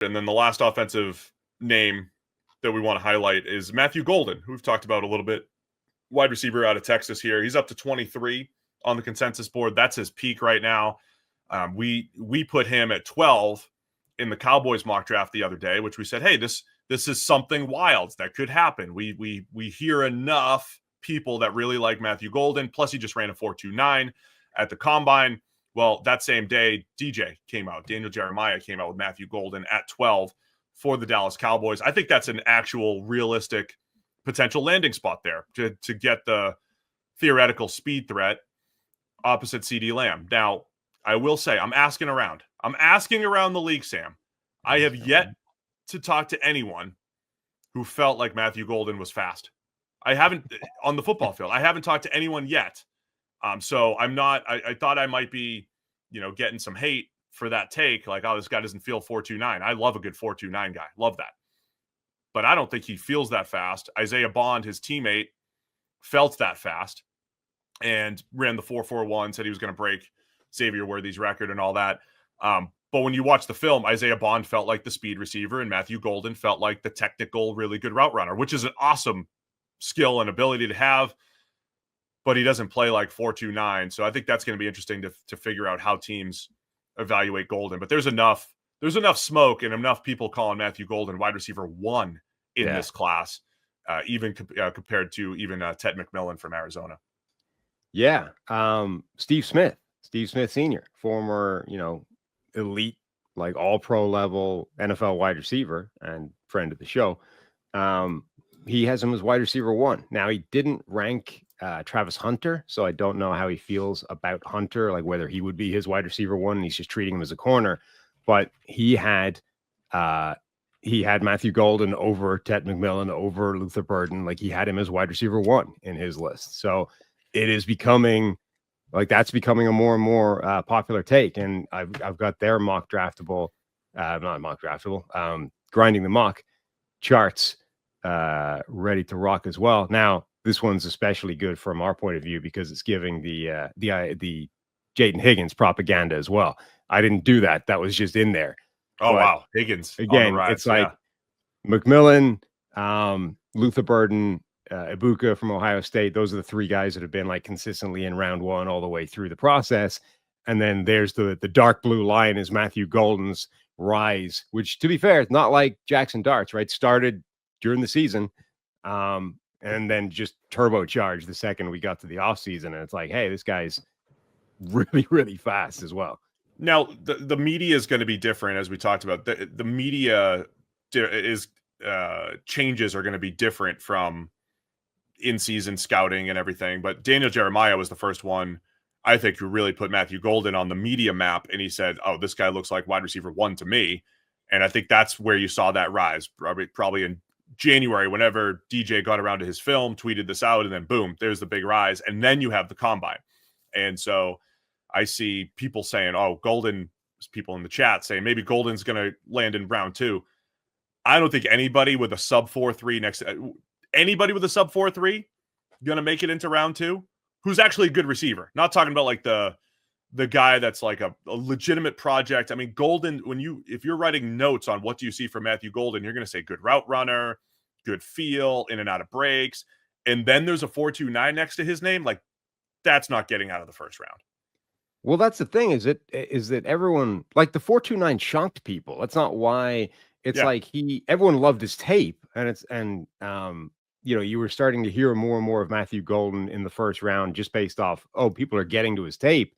And then the last offensive name that we want to highlight is Matthew Golden, who we've talked about a little bit. Wide receiver out of Texas here. He's up to 23 on the consensus board. That's his peak right now. We put him at 12 in the Cowboys mock draft the other day, which we said, hey, this is something wild that could happen. We hear enough people that really like Matthew Golden. Plus, he just ran a 4.29 at the combine. Well, that same day, Daniel Jeremiah came out with Matthew Golden at 12 for the Dallas Cowboys. I think that's an actual realistic potential landing spot there to get the theoretical speed threat opposite CeeDee Lamb. Now, I will say, I'm asking around the league, Sam. I have yet to talk to anyone who felt like Matthew Golden was fast. I haven't on the football field. I haven't talked to anyone yet. So I'm not, I thought I might be, getting some hate for that take. Like, oh, this guy doesn't feel 4.29. I love a good 4.29 guy. Love that. But I don't think he feels that fast. Isaiah Bond, his teammate, felt that fast and ran the 4.41, said he was going to break Xavier Worthy's record and all that. But when you watch the film, Isaiah Bond felt like the speed receiver and Matthew Golden felt like the technical, really good route runner, which is an awesome skill and ability to have. But he doesn't play like 4.29. So I think that's going to be interesting to figure out how teams evaluate Golden. But there's enough smoke and enough people calling Matthew Golden wide receiver 1 in this class, even compared to even Ted McMillan from Arizona. Yeah. Steve Smith Sr., former, elite, like all pro level NFL wide receiver and friend of the show. He has him as wide receiver 1. Now, he didn't rank Travis Hunter, so I don't know how he feels about Hunter, like whether he would be his wide receiver 1 and he's just treating him as a corner. But he had Matthew Golden over Ted McMillan, over Luther Burden. Like, he had him as wide receiver 1 in his list. So it is becoming that's becoming a more and more popular take. And I've got their grinding the mock charts ready to rock as well. Now, this one's especially good from our point of view because it's giving the Jaden Higgins propaganda as well. I didn't do that. That was just in there. Oh, wow. Higgins. Again, it's like McMillan, Luther Burden, Ibuka from Ohio State. Those are the 3 guys that have been like consistently in round 1 all the way through the process. And then there's the dark blue line is Matthew Golden's rise, which, to be fair, it's not like Jackson Darts, right? Started during the season and then just turbocharged the second we got to the offseason. And it's like, hey, this guy's really, really fast as well. Now, the media is going to be different, as we talked about. The media changes are going to be different from in-season scouting and everything. But Daniel Jeremiah was the first one, I think, who really put Matthew Golden on the media map. And he said, oh, this guy looks like wide receiver 1 to me. And I think that's where you saw that rise, probably in January, whenever DJ got around to his film, tweeted this out, and then boom, there's the big rise. And then you have the combine. And so I see people saying, oh, Golden, people in the chat saying maybe Golden's going to land in round 2. I don't think anybody with a sub 4.3 anybody with a sub 4.3 going to make it into round 2 who's actually a good receiver. Not talking about like the guy that's like a legitimate project. I mean, Golden, if you're writing notes on what do you see from Matthew Golden, you're going to say good route runner, good feel, in and out of breaks. And then there's a 4.29 next to his name. Like, that's not getting out of the first round. Well, that's the thing, is that everyone, like, the 4.29 shocked people. That's not why. It's like everyone loved his tape, and you were starting to hear more and more of Matthew Golden in the first round just based off, people are getting to his tape.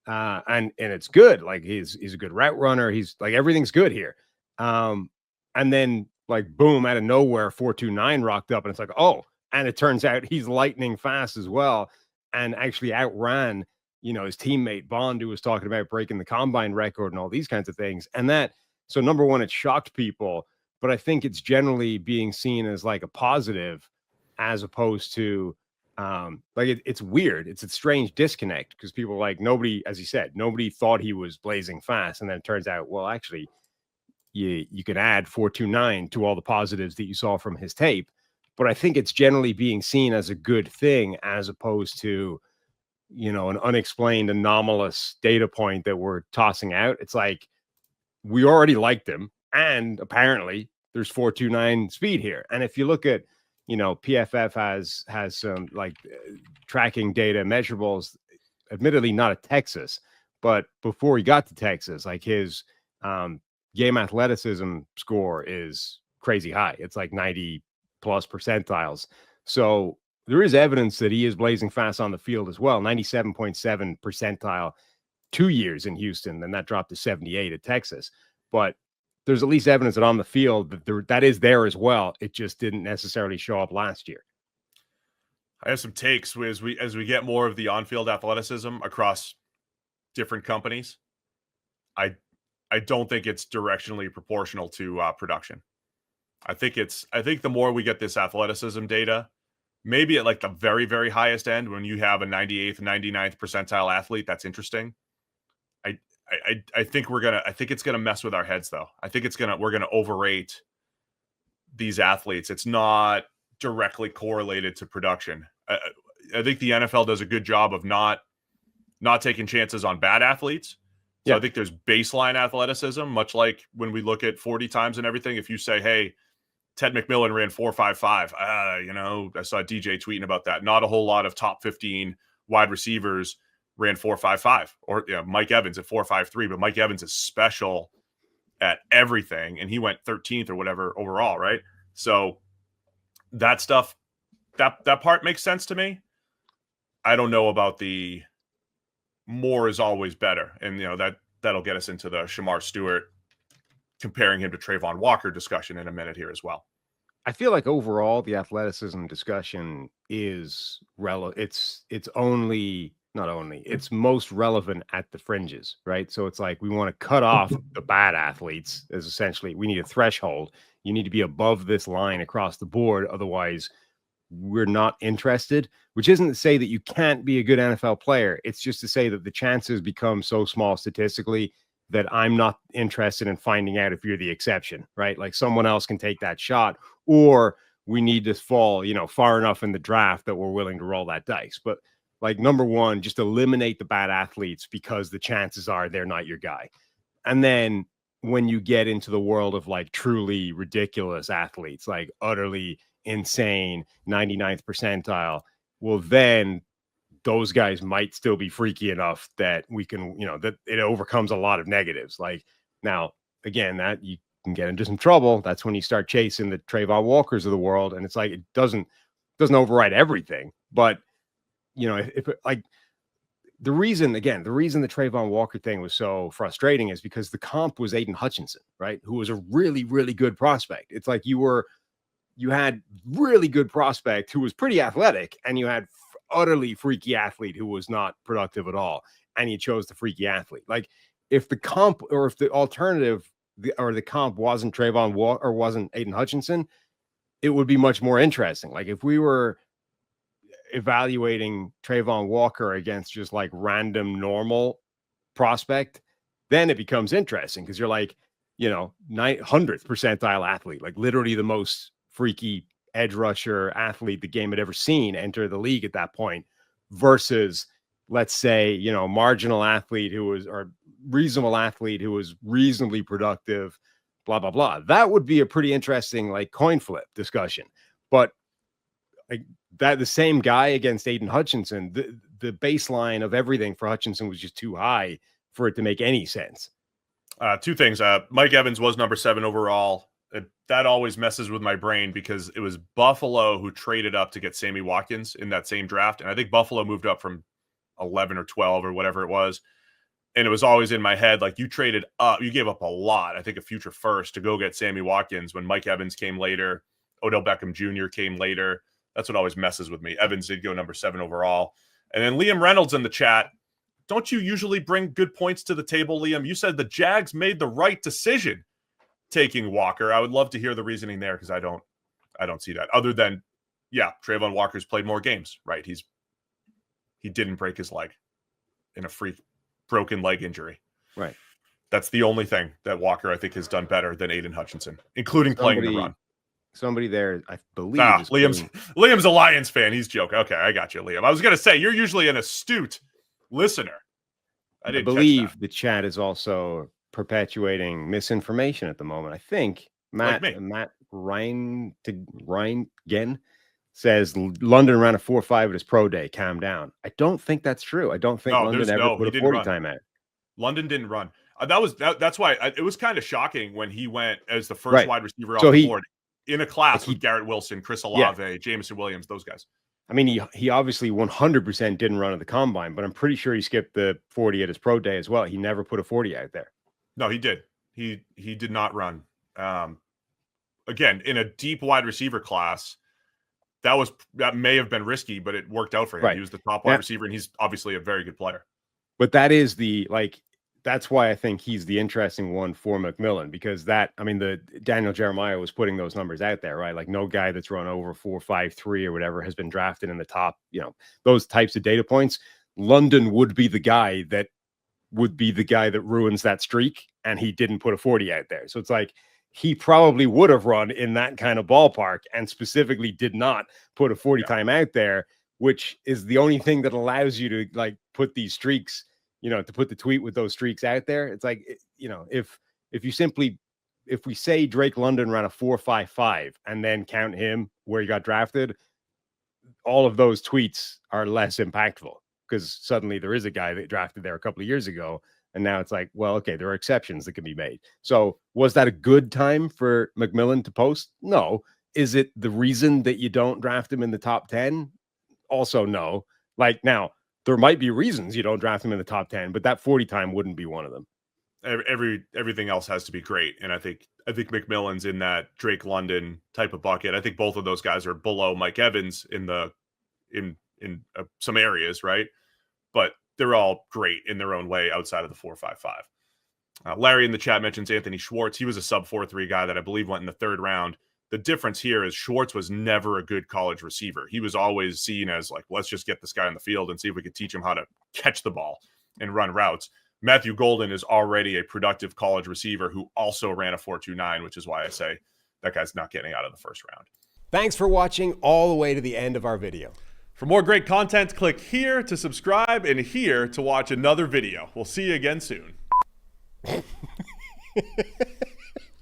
And it's good. Like, he's a good route runner. He's like, everything's good here. And then, like, boom, out of nowhere, 4.29 rocked up, and it's like, oh, and it turns out he's lightning fast as well, and actually outran, his teammate Bond, who was talking about breaking the combine record and all these kinds of things. And so number one, it shocked people, but I think it's generally being seen as like a positive, as opposed to it's weird. It's a strange disconnect because people, like, nobody, as he said, nobody thought he was blazing fast. And then it turns out, well, actually, you can add 4.29 to all the positives that you saw from his tape. But I think it's generally being seen as a good thing, as opposed to, an unexplained anomalous data point that we're tossing out. It's like, we already liked him. And apparently there's 4.29 speed here. And if you look at, PFF has some like tracking data measurables, admittedly not at Texas, but before he got to Texas, like his game athleticism score is crazy high. It's like 90 plus percentiles. So there is evidence that he is blazing fast on the field as well. 97.7 percentile 2 years in Houston, then that dropped to 78 at Texas. But there's at least evidence that on the field that is there as well. It just didn't necessarily show up last year. I have some takes as we get more of the on-field athleticism across different companies. I don't think it's directionally proportional to production. I think the more we get this athleticism data, maybe at like the very, very highest end, when you have a 98th, 99th percentile athlete, that's interesting. I think it's gonna mess with our heads though. I think we're gonna overrate these athletes. It's not directly correlated to production. I think the NFL does a good job of not taking chances on bad athletes. So I think there's baseline athleticism, much like when we look at 40 times and everything. If you say, hey, Ted McMillan ran 4.55, I saw DJ tweeting about that. Not a whole lot of top 15 wide receivers ran 4.55, or Mike Evans at 4.53, but Mike Evans is special at everything, and he went 13th or whatever overall, right? So that stuff, that part makes sense to me. I don't know about the more is always better, and that'll get us into the Shamar Stewart comparing him to Trayvon Walker discussion in a minute here as well. I feel like overall the athleticism discussion is relevant. It's most relevant at the fringes, right? So it's like we want to cut off the bad athletes as essentially we need a threshold. You need to be above this line across the board. Otherwise, we're not interested, which isn't to say that you can't be a good NFL player. It's just to say that the chances become so small statistically that I'm not interested in finding out if you're the exception, right? Like someone else can take that shot, or we need to fall, far enough in the draft that we're willing to roll that dice. But like, number one, just eliminate the bad athletes because the chances are they're not your guy. And then when you get into the world of like truly ridiculous athletes, like utterly insane 99th percentile, well, then those guys might still be freaky enough that we can, that it overcomes a lot of negatives. Like now, again, that you can get into some trouble. That's when you start chasing the Trayvon Walkers of the world. And it's like, it doesn't override everything, but if like the reason the Trayvon Walker thing was so frustrating is because the comp was Aiden Hutchinson, right? Who was a really, really good prospect. It's like you had really good prospect who was pretty athletic, and you had utterly freaky athlete who was not productive at all. And you chose the freaky athlete. Like if the comp, or if the alternative or the comp wasn't Trayvon Walker or wasn't Aiden Hutchinson, it would be much more interesting. Like if we were evaluating Trayvon Walker against just like random normal prospect, then it becomes interesting because you're like, 900th percentile athlete, like literally the most freaky edge rusher athlete the game had ever seen enter the league at that point, versus let's say, marginal athlete or reasonable athlete who was reasonably productive, blah, blah, blah. That would be a pretty interesting like coin flip discussion. But like that, the same guy against Aiden Hutchinson, the baseline of everything for Hutchinson was just too high for it to make any sense. Two things. Mike Evans was number 7 overall. That always messes with my brain because it was Buffalo who traded up to get Sammy Watkins in that same draft. And I think Buffalo moved up from 11 or 12 or whatever it was. And it was always in my head, like you traded up, you gave up a lot, I think a future first, to go get Sammy Watkins when Mike Evans came later. Odell Beckham Jr. came later. That's what always messes with me. Evans did go number 7 overall. And then Liam Reynolds in the chat. Don't you usually bring good points to the table, Liam? You said the Jags made the right decision taking Walker. I would love to hear the reasoning there because I don't see that. Other than, Trayvon Walker's played more games, right? He didn't break his leg in a freak broken leg injury. Right. That's the only thing that Walker, I think, has done better than Aiden Hutchinson, including playing the run. Somebody there, I believe. Liam's a Lions fan. He's joking. Okay, I got you, Liam. I was going to say, you're usually an astute listener. I believe the chat is also perpetuating misinformation at the moment. I think Like Matt me. Ryan says London ran a 4.5 at his pro day. Calm down. I don't think that's true. I don't think London ever put he a didn't 40 run. time out. London didn't run. That's why it was kind of shocking when he went as the first Right. wide receiver off So the board in a class like with Garrett Wilson, Chris Yeah. Olave, Jameson Williams, those guys. I mean, he obviously 100% didn't run at the combine, but I'm pretty sure he skipped the 40 at his pro day as well. He never put a 40 out there. No, he did. He did not run. Again, in a deep wide receiver class, that may have been risky, but it worked out for him. Right. He was the top wide receiver, and he's obviously a very good player. But that is that's why I think he's the interesting one for McMillan, because the Daniel Jeremiah was putting those numbers out there, right? Like no guy that's run over 4.53 or whatever has been drafted in the top, those types of data points. London would be the guy that ruins that streak, and he didn't put a 40 out there. So it's like he probably would have run in that kind of ballpark and specifically did not put a 40 time out there, which is the only thing that allows you to like put these streaks, to put the tweet with those streaks out there. It's like, if we say Drake London ran a 4.55 and then count him where he got drafted, all of those tweets are less impactful because suddenly there is a guy that drafted there a couple of years ago. And now it's like, well, okay, there are exceptions that can be made. So was that a good time for McMillan to post? No. Is it the reason that you don't draft him in the top 10? Also, no. Like now, there might be reasons you don't draft him in the top 10, but that 40 time wouldn't be one of them. Everything else has to be great. And I think McMillan's in that Drake London type of bucket. I think both of those guys are below Mike Evans in some areas, right? But they're all great in their own way outside of the 4.55. Larry in the chat mentions Anthony Schwartz. He was a sub 4.3 guy that I believe went in the third round. The difference here is Schwartz was never a good college receiver. He was always seen as like, let's just get this guy on the field and see if we could teach him how to catch the ball and run routes. Matthew Golden is already a productive college receiver who also ran a 4.29, which is why I say that guy's not getting out of the first round. Thanks for watching all the way to the end of our video. For more great content, click here to subscribe and here to watch another video. We'll see you again soon.